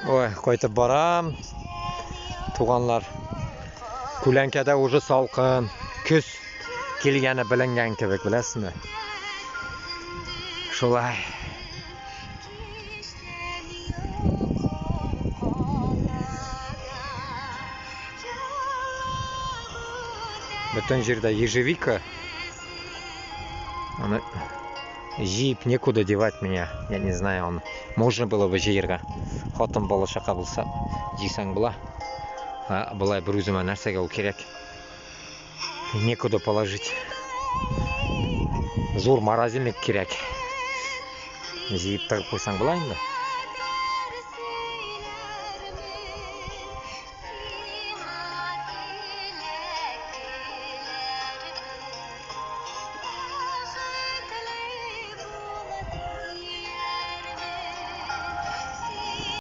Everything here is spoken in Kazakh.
Ой, қайтып барам. Туғанлар. Көлеңкеде уже салқын. Күз келгені білінген кебек, білесің бе? Шулай. Бүтін жерде ежевика. Оны жиіп некуда девать меня. Я не знаю, он можно было бы жейірға. Хотым болашаққа болса, жейсаң бұла. Бұлай бір өзіме нәрсеге ол керек. Некуда положить. Зор морозильник керек. Жиіп тұрып қойсаң бұла енді.